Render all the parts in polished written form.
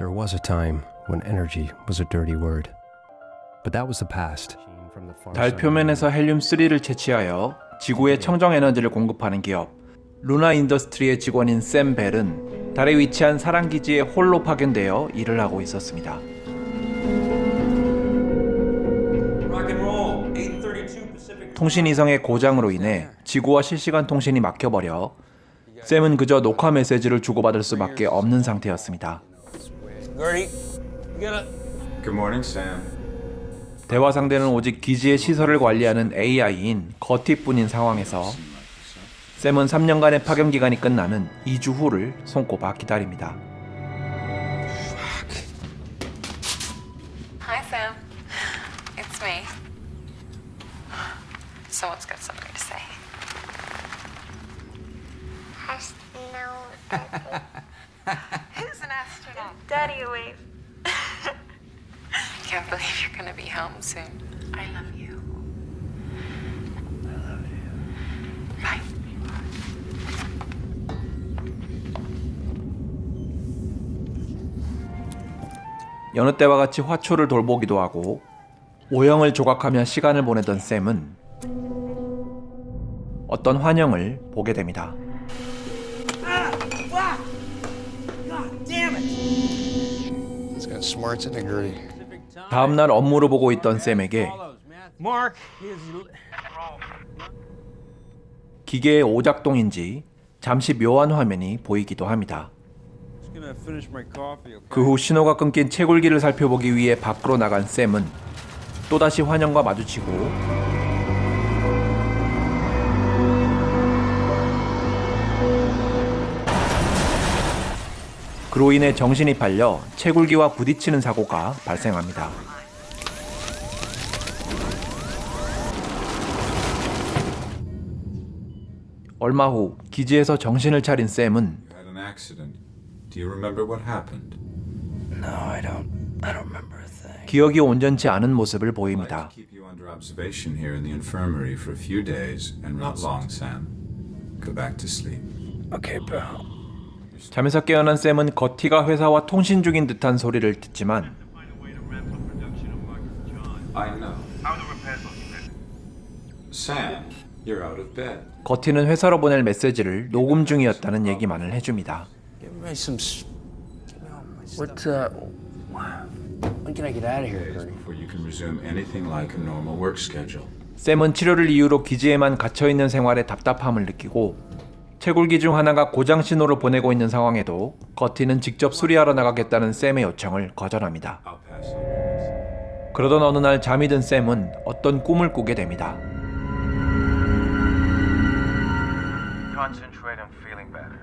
There was a time when energy was a dirty word. But that was the past. 달 표면에서 헬륨-3를 채취하여 지구에 청정 에너지를 공급하는 기업 루나 인더스트리의 직원인 샘 벨은 달에 위치한 사랑기지에 홀로 파견되어 일을 하고 있었습니다. 통신 이성의 고장으로 인해 지구와 실시간 통신이 막혀버려 샘은 그저 녹화 메시지를 주고받을 수밖에 없는 상태였습니다. Good morning, Sam. 대화 상대는 오직 기지의 시설을 관리하는 AI인 거티뿐인 상황에서 샘은 3년간의 파견 기간이 끝나는 2주 후를 손꼽아 기다립니다. Hi, Sam. It's me. Someone's got something to say. Who's an astronaut? Daddy, wave. Can't believe you're gonna be home soon. I love you. I love you. Bye. 여느 때와 같이 화초를 돌보기도 하고 오형을 조각하며 시간을 보내던 샘은 어떤 환영을 보게 됩니다. It's got smarts in it, Gertie. 다음날 업무를 보고 있던 샘에게 기계의 오작동인지 잠시 묘한 화면이 보이기도 합니다. 그 후 신호가 끊긴 채굴기를 살펴보기 위해 밖으로 나간 샘은 또다시 환영과 마주치고 그로 인해 정신이 팔려 채굴기와 부딪히는 사고가 발생합니다. 얼마 후 기지에서 정신을 차린 샘은 You had an accident. Do you remember what happened? No, I don't remember a thing. 기억이 온전치 않은 모습을 I'd 보입니다. like to keep you under observation here in the infirmary for a few days, and not long, Sam. Go back to sleep. Okay, pal. 잠에서 깨어난 샘은 거티가 회사와 통신 중인 듯한 소리를 듣지만 I know. Sam, you're out of bed. 거티는 회사로 보낼 메시지를 녹음 중이었다는 얘기만을 해줍니다. Give me some. What? When can I get out of here, Days Gertie? before you can resume anything like a normal work schedule. 샘은 치료를 이유로 기지에만 갇혀있는 생활에 답답함을 느끼고 채굴기 중 하나가 고장 신호를 보내고 있는 상황에도 거티는 직접 수리하러 나가겠다는 샘의 요청을 거절합니다. I'll pass on. 그러던 어느 날 잠이 든 샘은 어떤 꿈을 꾸게 됩니다. Concentrate on feeling better.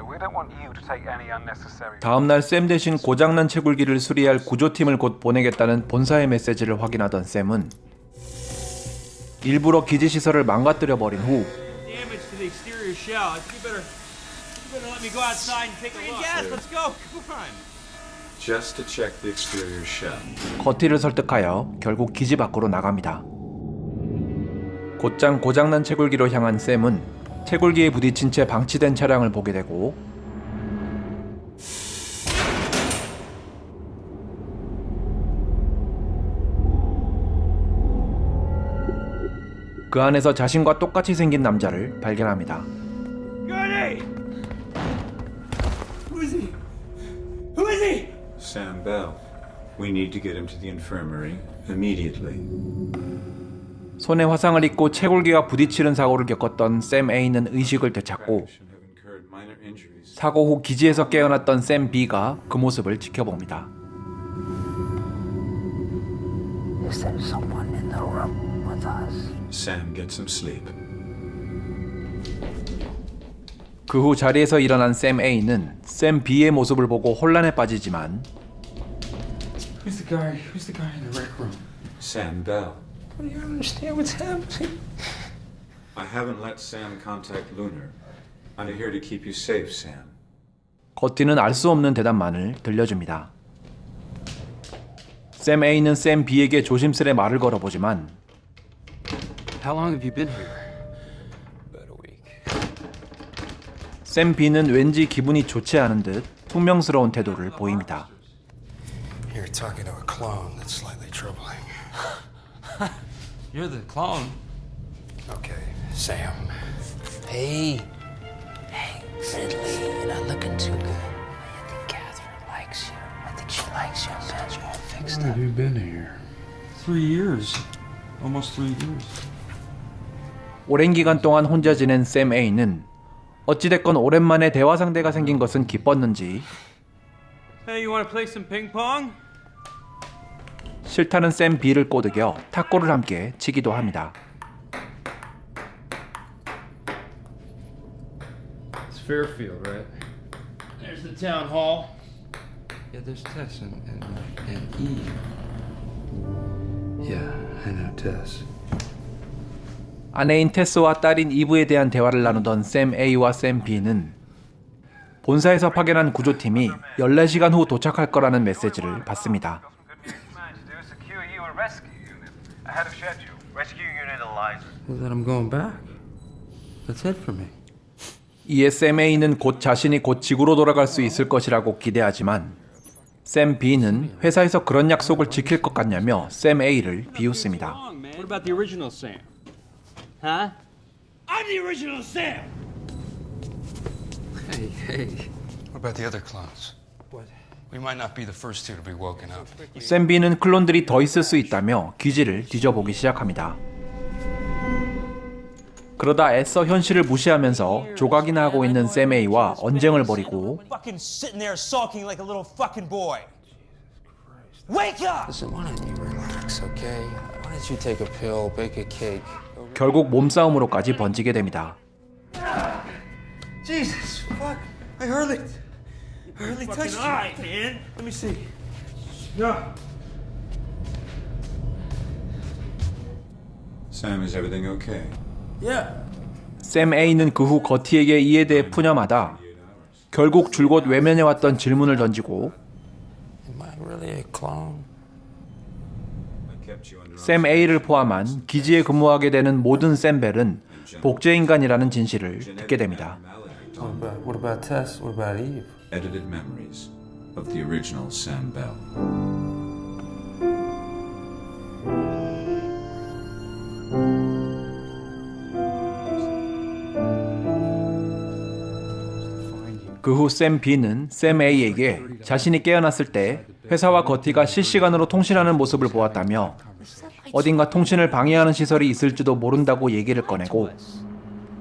We don't want you to take any unnecessary. 다음날 샘 대신 고장난 채굴기를 수리할 구조팀을 곧 보내겠다는 본사의 메시지를 확인하던 샘은 일부러 기지 시설을 망가뜨려 버린 후 Damage to the exterior shell. You better let me go outside and take a look. Yes, let's go. Come on. Just to check the exterior shell. 거티를 설득하여 결국 기지 밖으로 나갑니다. 곧장 고장난 채굴기로 향한 샘은 채굴기에 부딪힌 채 방치된 차량을 보게 되고 그 안에서 자신과 똑같이 생긴 남자를 발견합니다. Gertie! Who is he? Who is he? Sam Bell. We need to get him to the infirmary immediately. 손에 화상을 입고 채굴기와 부딪히는 사고를 겪었던 샘 A는 의식을 되찾고 Should have incurred minor injuries. 사고 후 기지에서 깨어났던 샘 B가 그 모습을 지켜봅니다. Is there someone in the room with us? Sam, get some sleep. 그 후 자리에서 일어난 샘 A는 샘 B의 모습을 보고 혼란에 빠지지만 Who's the guy in the rec room? Sam Bell. I don't understand what's happening. I haven't let Sam contact Lunar. I'm here to keep you safe, Sam. 거티는 알 수 없는 대답만을 들려줍니다. 샘 A는 샘 B에게 조심스레 말을 걸어보지만 How long have you been here? About a week. 샘 B는 왠지 기분이 좋지 않은 듯 퉁명스러운 태도를 보입니다. You're talking to a clone. That's slightly troubling. You're the clone. Okay, Sam. Hey. Hey, Ridley, you're not looking too good. I think Catherine likes you. I think she likes you. I'm glad you're all fixed How long up. have you been here? 3 years. Almost 3 years. 오랜 기간 동안 혼자 지낸 샘 A는 어찌됐건 오랜만에 대화 상대가 생긴 것은 기뻤는지 Hey, you want to play some ping pong? 싫다는 샘 B를 꼬드겨 탁구를 함께 치기도 합니다. It's Fairfield, right? There's the town hall. Yeah, there's Tess and Eve. Yeah, I know Tess. 아내인 테스와 딸인 이브에 대한 대화를 나누던 샘 A와 샘 B는 본사에서 파견한 구조팀이 14시간 후 도착할 거라는 메시지를 받습니다. Secure you a rescue unit ahead of schedule. Rescue unit Eliza. Well, then I'm going back. That's it for me. 이에 샘 A는 자신이 곧 지구로 돌아갈 수 있을 것이라고 기대하지만 샘 B는 회사에서 그런 약속을 지킬 것 같냐며 샘 A를 비웃습니다. What about the original Sam? Huh? I'm the original Sam! Hey. What about the other clones? We might not be the first two to be woken up. 샘 B는 클론들이 더 있을 수 있다며 기지를 뒤져보기 시작합니다. 그러다 애써 현실을 무시하면서 조각이나 하고 있는 샘 A와 언쟁을 벌이고 Fucking sitting there sulking like a little fucking boy. Wake up! Listen, why don't you relax, okay? Why don't you take a pill, bake a cake? 결국 몸싸움으로까지 번지게 됩니다. Jesus, fuck! I hardly touched you. Eye, man. Let me see. Yeah. Sam, is everything okay? Yeah. 샘 A는 그 후 거티에게 이에 대해 푸념하다 결국 줄곧 외면해왔던 질문을 던지고 Am I really a clone? 샘 A를 포함한 기지에 근무하게 되는 모든 샘벨은 복제인간이라는 진실을 듣게 됩니다. What about Tess? What about Eve? Edited memories of the original Sam Bell. 그 후 샘 B는 샘 A에게 자신이 깨어났을 때 회사와 거티가 실시간으로 통신하는 모습을 보았다며 어딘가 통신을 방해하는 시설이 있을지도 모른다고 얘기를 꺼내고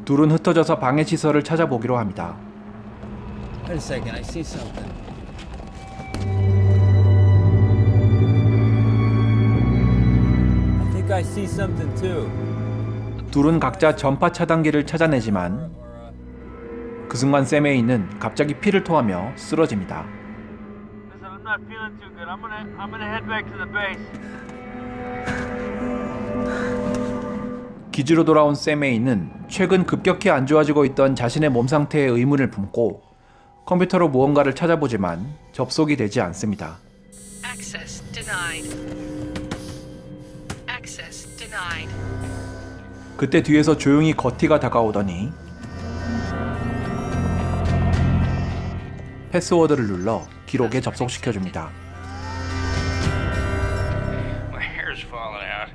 둘은 흩어져서 방해 시설을 찾아보기로 합니다. Wait a second, I see something. I think I see something too. 둘은 각자 전파 차단기를 찾아내지만 그 순간 샘 A는 갑자기 피를 토하며 쓰러집니다. Listen, I'm not feeling too good. I'm gonna head back to the base. 기지로 돌아온 샘 A는 최근 급격히 안 좋아지고 있던 자신의 몸 상태에 의문을 품고 컴퓨터로 무언가를 찾아보지만 접속이 되지 않습니다. Access denied. Access denied. 그때 뒤에서 조용히 거티가 다가오더니 패스워드를 눌러 기록에 접속시켜줍니다. My hair's falling out.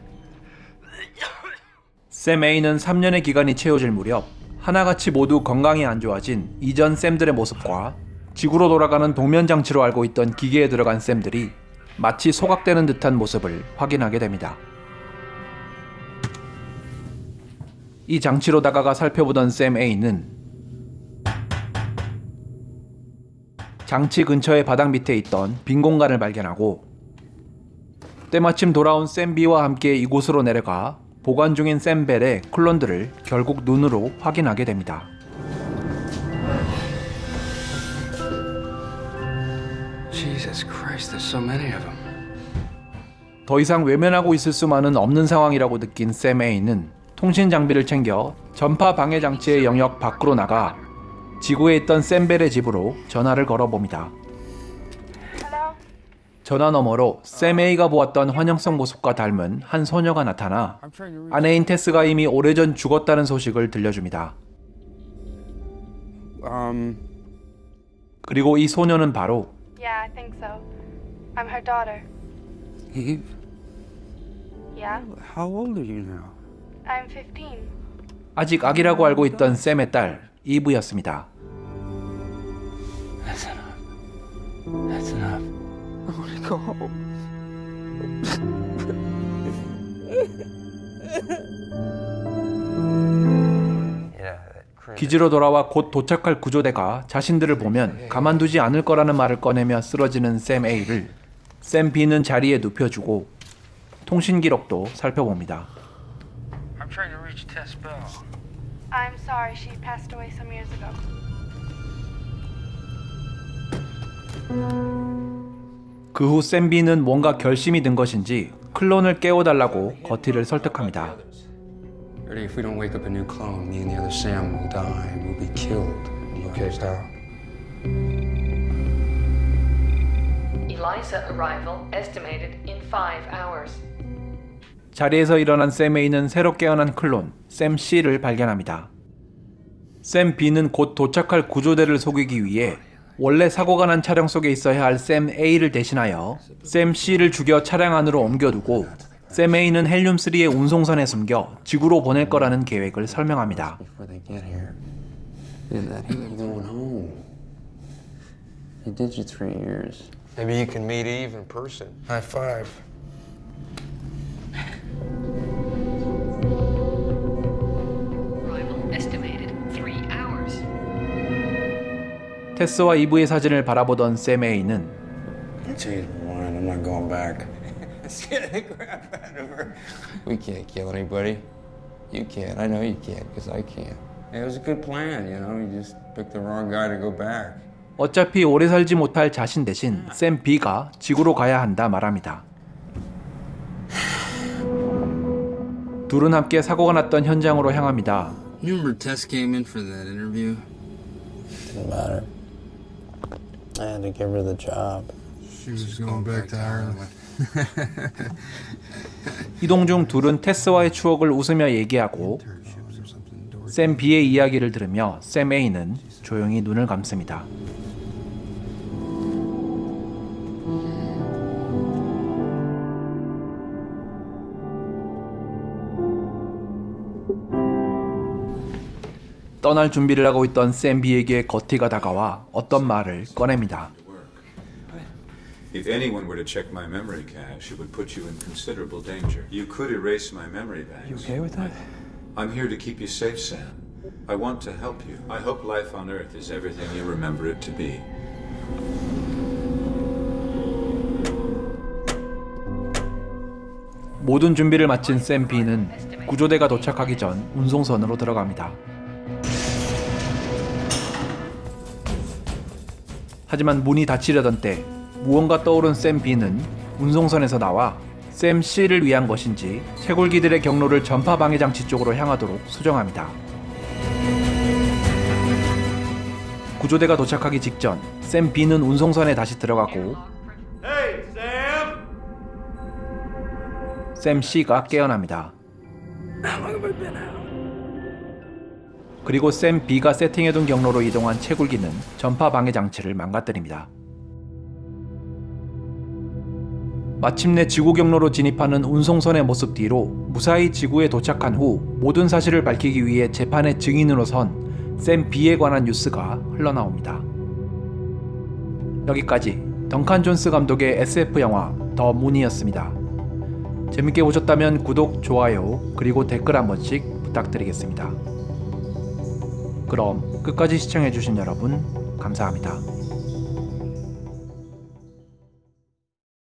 샘 A는 3년의 기간이 채워질 무렵 하나같이 모두 건강이 안 좋아진 이전 샘들의 모습과 지구로 돌아가는 동면장치로 알고 있던 기계에 들어간 샘들이 마치 소각되는 듯한 모습을 확인하게 됩니다. 이 장치로 다가가 살펴보던 샘 A는 장치 근처의 바닥 밑에 있던 빈 공간을 발견하고 때마침 돌아온 샘 B와 함께 이곳으로 내려가 보관 중인 샘 벨의 클론들을 결국 눈으로 확인하게 됩니다. Jesus Christ, there's so many of them. 더 이상 외면하고 있을 수만은 없는 상황이라고 느낀 샘 A는 통신 장비를 챙겨 전파 방해 장치의 영역 밖으로 나가 지구에 있던 샘 벨의 집으로 전화를 걸어봅니다. 전화 너머로 샘 A가 보았던 환영성 모습과 닮은 한 소녀가 나타나 아내인 테스가 이미 오래전 죽었다는 소식을 들려줍니다. 그리고 이 소녀는 바로 Yeah, I think so. I'm her daughter. Eve? Yeah? How old are you now? I'm 15. 아직 아기라고 알고 있던 샘의 딸 이브였습니다. That's enough. That's enough. I want to go home. 기지로 돌아와 곧 도착할 구조대가 자신들을 보면 가만두지 않을 거라는 말을 꺼내며 쓰러지는 샘 A를 샘 B는 자리에 눕혀주고 통신 기록도 살펴봅니다. I'm trying to reach Tess Bell. I'm sorry, she passed away some years ago. 그 후 샘 B는 뭔가 결심이 든 것인지 클론을 깨워달라고 거티를 설득합니다. Eddie, if we don't wake up a new clone, me and the other Sam will die. We'll be killed. You okay, pal? Eliza arrival estimated in 5 hours. 자리에서 일어난 샘 A는 새로 깨어난 클론 샘 C를 발견합니다. 샘 B는 곧 도착할 구조대를 속이기 위해 원래 사고가 난 차량 속에 있어야 할 샘 A를 대신하여 샘 C를 죽여 차량 안으로 옮겨두고 샘 A는 헬륨3의 운송선에 숨겨 지구로 보낼 거라는 계획을 설명합니다. Before they get here. You're going home. You did your 3 years. Maybe you can meet Eve in person. High five. Arrival estimated 3 hours. 테스와 이브의 사진을 바라보던 샘 A는 I changed my mind. I'm not going back. Scare the crap out of her. We can't kill anybody. You can't. I know you can't, because I can't. It was a good plan, you know. You just picked the wrong guy to go back. 어차피 오래 살지 못할 자신 대신 샘 B가 지구로 가야 한다 말합니다. 둘은 함께 사고가 났던 현장으로 향합니다. You remember Tess came in for that interview? Didn't matter. I had to give her the job. She was going back to Ireland. 이동 중 둘은 테스와의 추억을 웃으며 얘기하고 샘 B의 이야기를 들으며 샘 A는 조용히 눈을 감습니다. 떠날 준비를 하고 있던 샘 B에게 거티가 다가와 어떤 말을 꺼냅니다. If anyone were to check my memory cache, it would put you in considerable danger. You could erase my memory banks. You okay with that? I'm here to keep you safe, Sam. I want to help you. I hope life on Earth is everything you remember it to be. 모든 준비를 마친 샘 B는 구조대가 도착하기 전 운송선으로 들어갑니다. 하지만 문이 닫히려던 때 무언가 떠오른 샘 B는 운송선에서 나와 샘 C를 위한 것인지 채굴기들의 경로를 전파 방해 장치 쪽으로 향하도록 수정합니다. 구조대가 도착하기 직전 샘 B는 운송선에 다시 들어가고 Hey, Sam! 샘 C가 깨어납니다. 그리고 샘 B가 세팅해둔 경로로 이동한 채굴기는 전파 방해 장치를 망가뜨립니다. 마침내 지구 경로로 진입하는 운송선의 모습 뒤로 무사히 지구에 도착한 후 모든 사실을 밝히기 위해 재판의 증인으로 선 샘 B에 관한 뉴스가 흘러나옵니다. 여기까지 덩칸 존스 감독의 SF 영화 더 문이었습니다. 재밌게 보셨다면 구독, 좋아요, 그리고 댓글 한 번씩 부탁드리겠습니다. 그럼 끝까지 시청해주신 여러분 감사합니다.